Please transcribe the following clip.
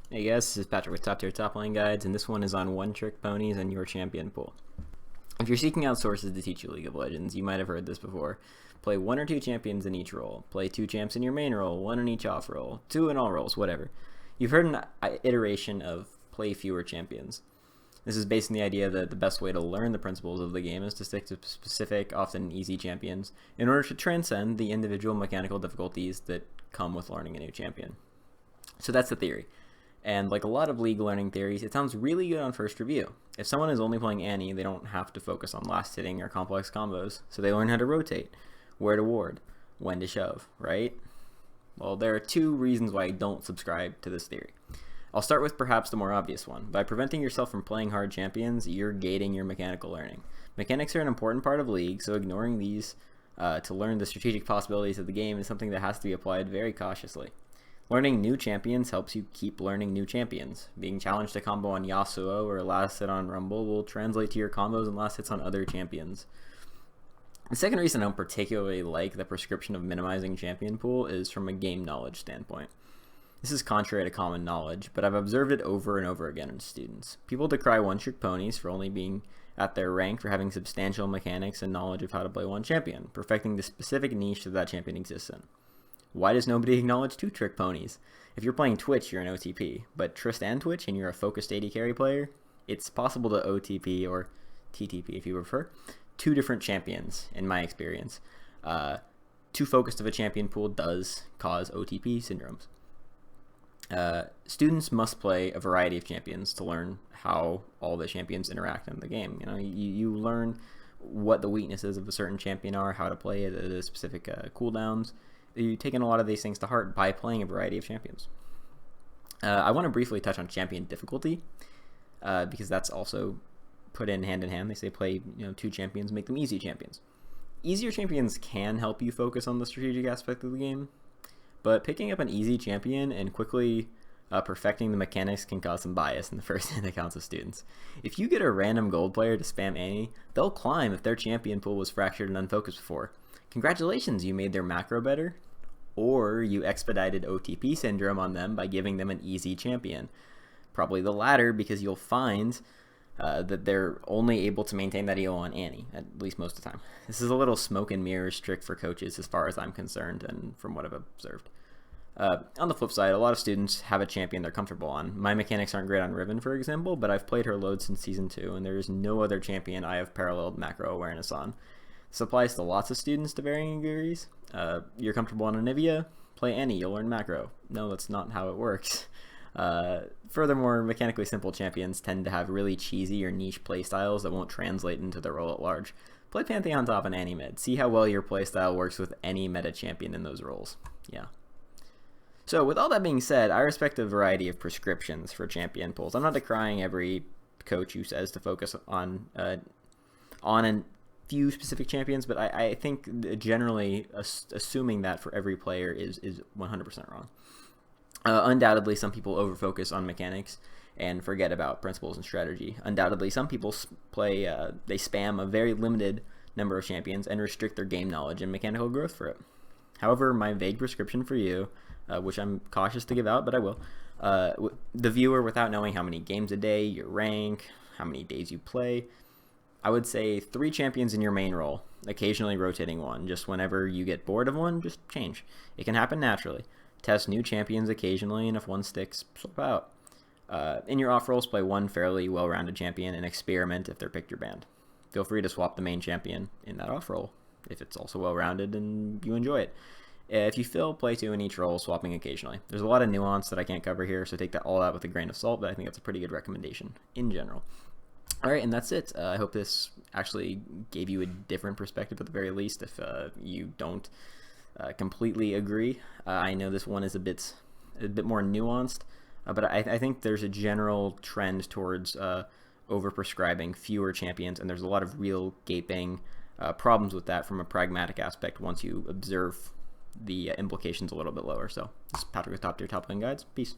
Hey guys, this is Patrick with Top Tier Top Lane Guides, and this one is on one-trick ponies and your champion pool. If you're seeking out sources to teach you League of Legends, you might have heard this before. Play one or two champions in each role. Play two champs in your main role, one in each off role, two in all roles, whatever. You've heard an iteration of play fewer champions. This is based on the idea that the best way to learn the principles of the game is to stick to specific, often easy champions, in order to transcend the individual mechanical difficulties that come with learning a new champion. So that's the theory. And like a lot of League learning theories, it sounds really good on first review. If someone is only playing Annie, they don't have to focus on last hitting or complex combos, so they learn how to rotate, where to ward, when to shove, right? Well, there are two reasons why I don't subscribe to this theory. I'll start with perhaps the more obvious one. By preventing yourself from playing hard champions, you're gating your mechanical learning. Mechanics are an important part of League, so ignoring these to learn the strategic possibilities of the game is something that has to be applied very cautiously. Learning new champions helps you keep learning new champions. Being challenged to combo on Yasuo or last hit on Rumble will translate to your combos and last hits on other champions. The second reason I don't particularly like the prescription of minimizing champion pool is from a game knowledge standpoint. This is contrary to common knowledge, but I've observed it over and over again in students. People decry one-trick ponies for only being at their rank for having substantial mechanics and knowledge of how to play one champion, perfecting the specific niche that champion exists in. Why does nobody acknowledge two-trick ponies? If you're playing Twitch, you're an OTP, but Trist and Twitch and you're a focused AD carry player, it's possible to OTP, or TTP if you prefer, two different champions, in my experience. Too focused of a champion pool does cause OTP syndromes. Students must play a variety of champions to learn how all the champions interact in the game. You learn what the weaknesses of a certain champion are, how to play it at a specific cooldowns. You take in a lot of these things to heart by playing a variety of champions. I want to briefly touch on champion difficulty because that's also put in hand. They say play two champions, make them easy champions. Easier champions can help you focus on the strategic aspect of the game, but picking up an easy champion and quickly perfecting the mechanics can cause some bias in the first-hand accounts of students. If you get a random gold player to spam Annie, they'll climb if their champion pool was fractured and unfocused before. Congratulations, you made their macro better, or you expedited OTP syndrome on them by giving them an easy champion. Probably the latter, because you'll find that they're only able to maintain that EO on Annie, at least most of the time. This is a little smoke and mirrors trick for coaches as far as I'm concerned and from what I've observed. On the flip side, a lot of students have a champion they're comfortable on. My mechanics aren't great on Riven, for example, but I've played her load since Season 2, and there is no other champion I have paralleled macro awareness on. This applies to lots of students to varying degrees. You're comfortable on Anivia, play Annie, you'll learn macro. No, that's not how it works. Furthermore, mechanically simple champions tend to have really cheesy or niche playstyles that won't translate into the role at large. Play Pantheon top and Annie mid. See how well your playstyle works with any meta champion in those roles. Yeah. So with all that being said, I respect a variety of prescriptions for champion pools. I'm not decrying every coach who says to focus on a few specific champions, but I think generally assuming that for every player is 100% wrong. Undoubtedly, some people overfocus on mechanics and forget about principles and strategy. Undoubtedly, some people they spam a very limited number of champions and restrict their game knowledge and mechanical growth for it. However, my vague prescription for you, which I'm cautious to give out, but I will, the viewer without knowing how many games a day, your rank, how many days you play, I would say 3 champions in your main role, occasionally rotating one. Just whenever you get bored of one, just change. It can happen naturally. Test new champions occasionally, and if one sticks, swap out. In your off roles, play one fairly well-rounded champion and experiment if they're picked your band. Feel free to swap the main champion in that off role if it's also well-rounded and you enjoy it. If you fill, play 2 in each role, swapping occasionally. There's a lot of nuance that I can't cover here, so take that all out with a grain of salt, but I think that's a pretty good recommendation in general. Alright, and that's it. I hope this actually gave you a different perspective at the very least if you don't completely agree. I know this one is a bit more nuanced, but I think there's a general trend towards over-prescribing fewer champions, and there's a lot of real gaping problems with that from a pragmatic aspect once you observe the implications a little bit lower. So this is Patrick with Top Tier Top Lane Guides. Peace.